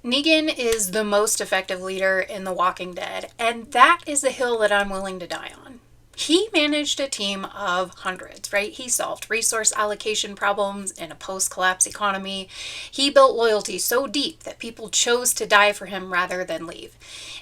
Negan is the most effective leader in The Walking Dead, and that is a hill that I'm willing to die on. He managed a team of hundreds, right? He solved resource allocation problems in a post-collapse economy. He built loyalty so deep that people chose to die for him rather than leave.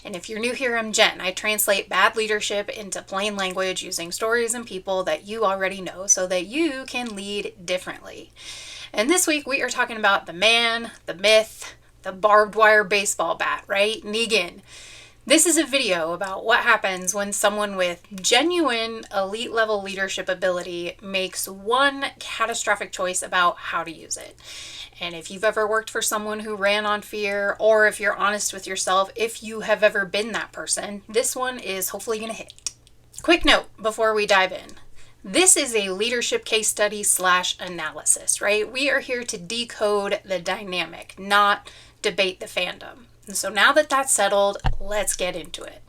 And if you're new here, I'm Jen. I translate bad leadership into plain language using stories and people that you already know so that you can lead differently. And this week we are talking about the man, the myth, the barbed wire baseball bat, right? Negan. This is a video about what happens when someone with genuine elite level leadership ability makes one catastrophic choice about how to use it. And if you've ever worked for someone who ran on fear, or if you're honest with yourself, if you have ever been that person, this one is hopefully going to hit. Quick note before we dive in. This is a leadership case study / analysis, right? We are here to decode the dynamic, not debate the fandom. And so now that that's settled, let's get into it.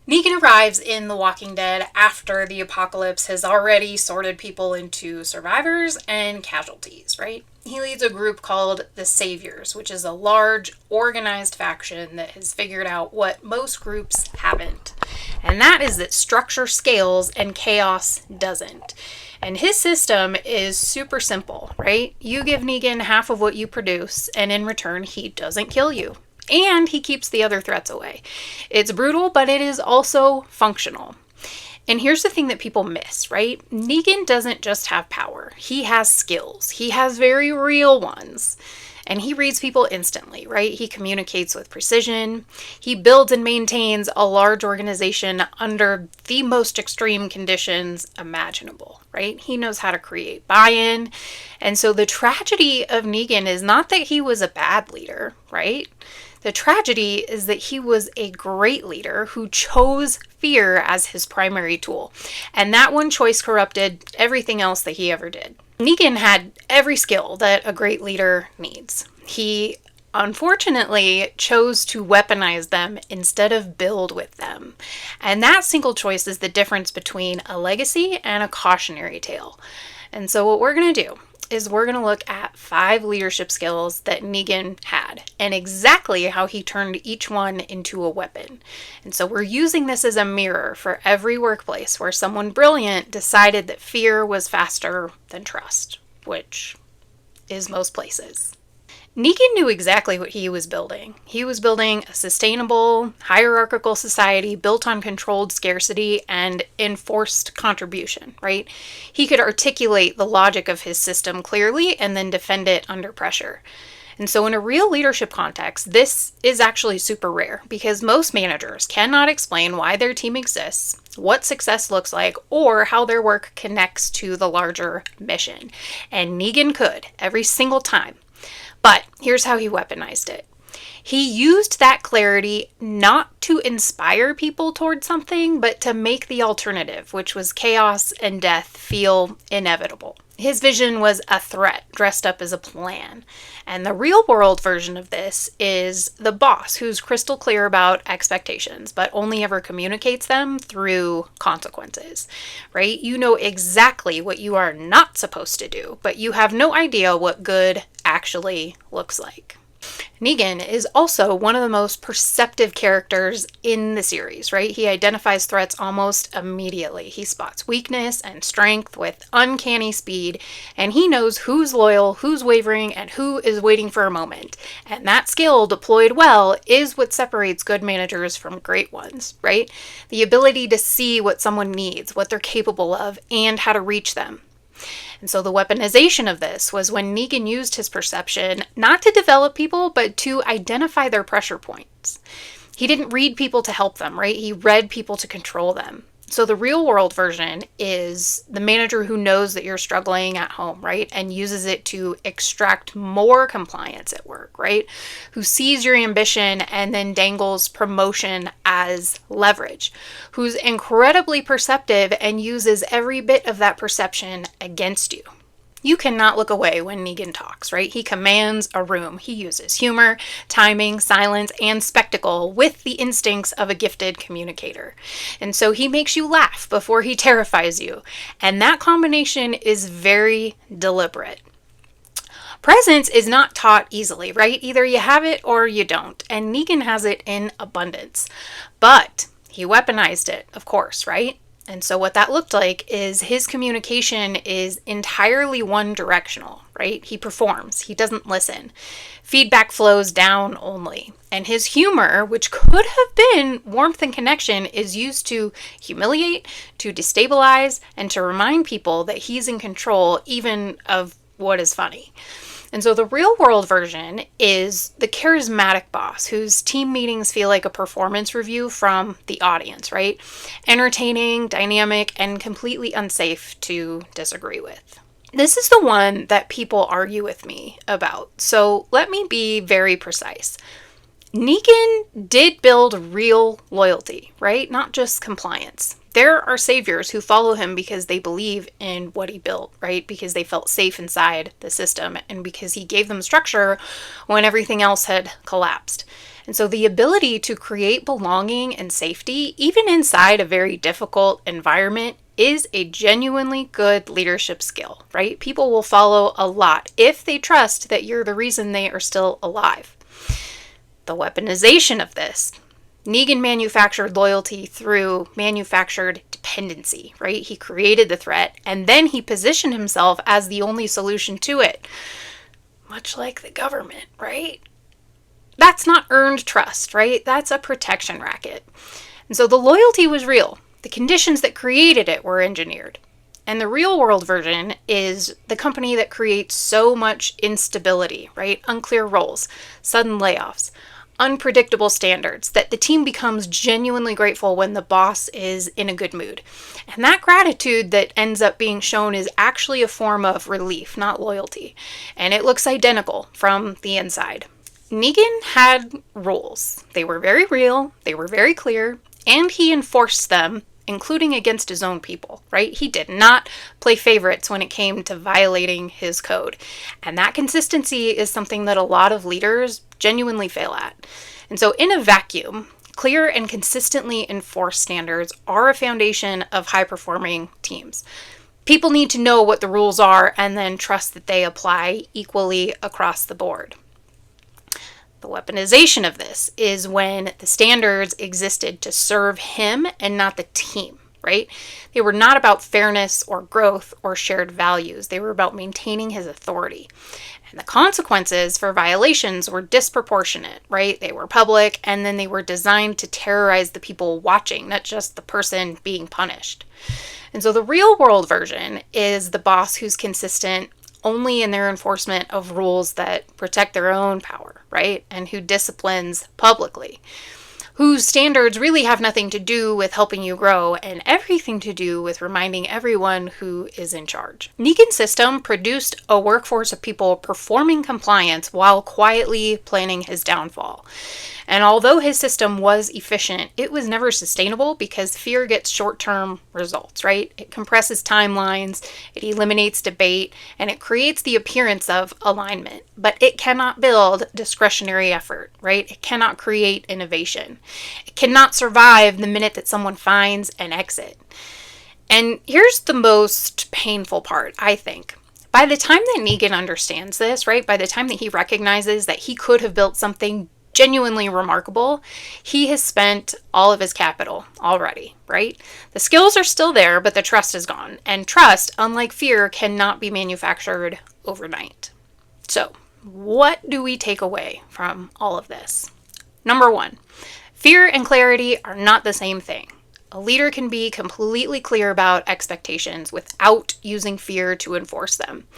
Negan arrives in The Walking Dead after the apocalypse has already sorted people into survivors and casualties, right? He leads a group called the Saviors, which is a large, organized faction that has figured out what most groups haven't. And that is that structure scales and chaos doesn't. And his system is super simple, right? You give Negan half of what you produce, and in return, he doesn't kill you. And he keeps the other threats away. It's brutal, but it is also functional. And here's the thing that people miss, right? Negan doesn't just have power. He has skills. He has very real ones. And he reads people instantly, right? He communicates with precision. He builds and maintains a large organization under the most extreme conditions imaginable, right? He knows how to create buy-in. And so the tragedy of Negan is not that he was a bad leader, right? The tragedy is that he was a great leader who chose fear as his primary tool. And that one choice corrupted everything else that he ever did. Negan had every skill that a great leader needs. He unfortunately chose to weaponize them instead of build with them. And that single choice is the difference between a legacy and a cautionary tale. And so what we're going to do is we're going to look at 5 leadership skills that Negan had and exactly how he turned each one into a weapon. And so we're using this as a mirror for every workplace where someone brilliant decided that fear was faster than trust, which is most places. Negan knew exactly what he was building. He was building a sustainable, hierarchical society built on controlled scarcity and enforced contribution, right? He could articulate the logic of his system clearly and then defend it under pressure. And so in a real leadership context, this is actually super rare because most managers cannot explain why their team exists, what success looks like, or how their work connects to the larger mission. And Negan could every single time. But here's how he weaponized it. He used that clarity not to inspire people toward something, but to make the alternative, which was chaos and death, feel inevitable. His vision was a threat dressed up as a plan. And the real world version of this is the boss who's crystal clear about expectations, but only ever communicates them through consequences, right? You know exactly what you are not supposed to do, but you have no idea what good actually looks like. Negan is also one of the most perceptive characters in the series, right? He identifies threats almost immediately. He spots weakness and strength with uncanny speed, and he knows who's loyal, who's wavering, and who is waiting for a moment. And that skill, deployed well, is what separates good managers from great ones, right? The ability to see what someone needs, what they're capable of, and how to reach them. And so the weaponization of this was when Negan used his perception not to develop people, but to identify their pressure points. He didn't read people to help them, right? He read people to control them. So the real world version is the manager who knows that you're struggling at home, right? And uses it to extract more compliance at work, right? Who sees your ambition and then dangles promotion as leverage. Who's incredibly perceptive and uses every bit of that perception against you. You cannot look away when Negan talks, right? He commands a room. He uses humor, timing, silence, and spectacle with the instincts of a gifted communicator. And so he makes you laugh before he terrifies you. And that combination is very deliberate. Presence is not taught easily, right? Either you have it or you don't. And Negan has it in abundance. But he weaponized it, of course, right? And so what that looked like is his communication is entirely one directional, right? He performs, he doesn't listen. Feedback flows down only. And his humor, which could have been warmth and connection, is used to humiliate, to destabilize, and to remind people that he's in control even of what is funny. And so the real world version is the charismatic boss whose team meetings feel like a performance review from the audience, right? Entertaining, dynamic, and completely unsafe to disagree with. This is the one that people argue with me about. So let me be very precise. Negan did build real loyalty, right? Not just compliance. There are saviors who follow him because they believe in what he built, right? Because they felt safe inside the system and because he gave them structure when everything else had collapsed. And so the ability to create belonging and safety, even inside a very difficult environment, is a genuinely good leadership skill, right? People will follow a lot if they trust that you're the reason they are still alive. The weaponization of this. Negan manufactured loyalty through manufactured dependency, right? He created the threat and then he positioned himself as the only solution to it. Much like the government, right? That's not earned trust, right? That's a protection racket. And so the loyalty was real. The conditions that created it were engineered. And the real world version is the company that creates so much instability, right? Unclear roles, sudden layoffs, unpredictable standards that the team becomes genuinely grateful when the boss is in a good mood. And that gratitude that ends up being shown is actually a form of relief, not loyalty. And it looks identical from the inside. Negan had rules. They were very real, they were very clear, and he enforced them, including against his own people, right? He did not play favorites when it came to violating his code. And that consistency is something that a lot of leaders genuinely fail at. And so in a vacuum, clear and consistently enforced standards are a foundation of high-performing teams. People need to know what the rules are and then trust that they apply equally across the board. The weaponization of this is when the standards existed to serve him and not the team, right? They were not about fairness or growth or shared values. They were about maintaining his authority. And the consequences for violations were disproportionate, right? They were public, and then they were designed to terrorize the people watching, not just the person being punished. And so the real world version is the boss who's consistent only in their enforcement of rules that protect their own power, right? And who disciplines publicly, whose standards really have nothing to do with helping you grow and everything to do with reminding everyone who is in charge. Negan's system produced a workforce of people performing compliance while quietly planning his downfall. And although his system was efficient, it was never sustainable because fear gets short-term results, right? It compresses timelines, it eliminates debate, and it creates the appearance of alignment. But it cannot build discretionary effort, right? It cannot create innovation. It cannot survive the minute that someone finds an exit. And here's the most painful part, I think. By the time that Negan understands this, right? By the time that he recognizes that he could have built something genuinely remarkable, he has spent all of his capital already, right? The skills are still there, but the trust is gone. And trust, unlike fear, cannot be manufactured overnight. So, what do we take away from all of this? Number one, fear and clarity are not the same thing. A leader can be completely clear about expectations without using fear to enforce them.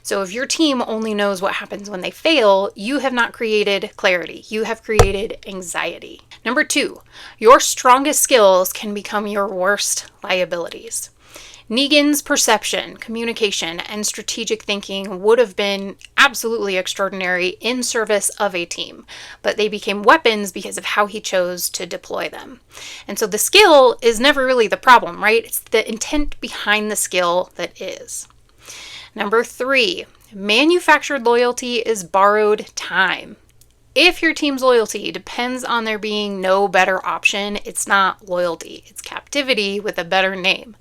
So if your team only knows what happens when they fail, you have not created clarity. You have created anxiety. Number two, your strongest skills can become your worst liabilities. Negan's perception, communication, and strategic thinking would have been absolutely extraordinary in service of a team, but they became weapons because of how he chose to deploy them. And so the skill is never really the problem, right? It's the intent behind the skill that is. Number three, manufactured loyalty is borrowed time. If your team's loyalty depends on there being no better option, it's not loyalty, it's captivity with a better name.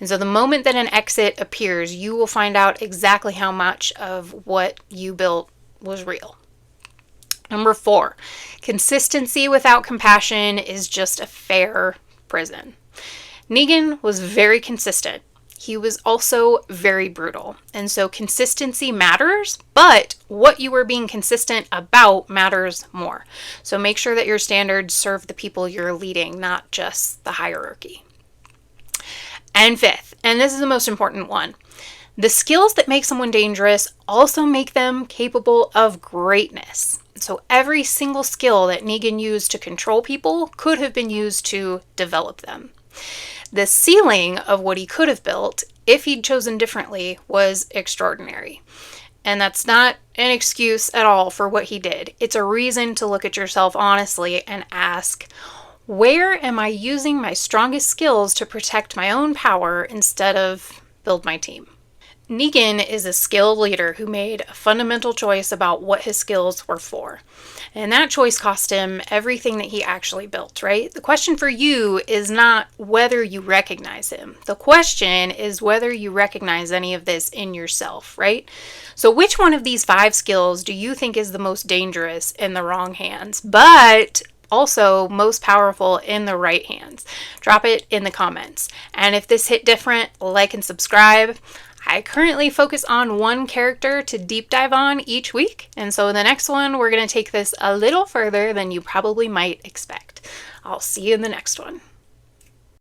And so the moment that an exit appears, you will find out exactly how much of what you built was real. Number 4, consistency without compassion is just a fair prison. Negan was very consistent. He was also very brutal. And so consistency matters, but what you are being consistent about matters more. So make sure that your standards serve the people you're leading, not just the hierarchy. And 5th, and this is the most important one, the skills that make someone dangerous also make them capable of greatness. So every single skill that Negan used to control people could have been used to develop them. The ceiling of what he could have built, if he'd chosen differently, was extraordinary. And that's not an excuse at all for what he did. It's a reason to look at yourself honestly and ask, where am I using my strongest skills to protect my own power instead of build my team? Negan is a skilled leader who made a fundamental choice about what his skills were for. And that choice cost him everything that he actually built, right? The question for you is not whether you recognize him. The question is whether you recognize any of this in yourself, right? So which one of these 5 skills do you think is the most dangerous in the wrong hands, but also most powerful in the right hands? Drop it in the comments. And if this hit different, like and subscribe. I currently focus on one character to deep dive on each week, and so in the next one, we're going to take this a little further than you probably might expect. I'll see you in the next one.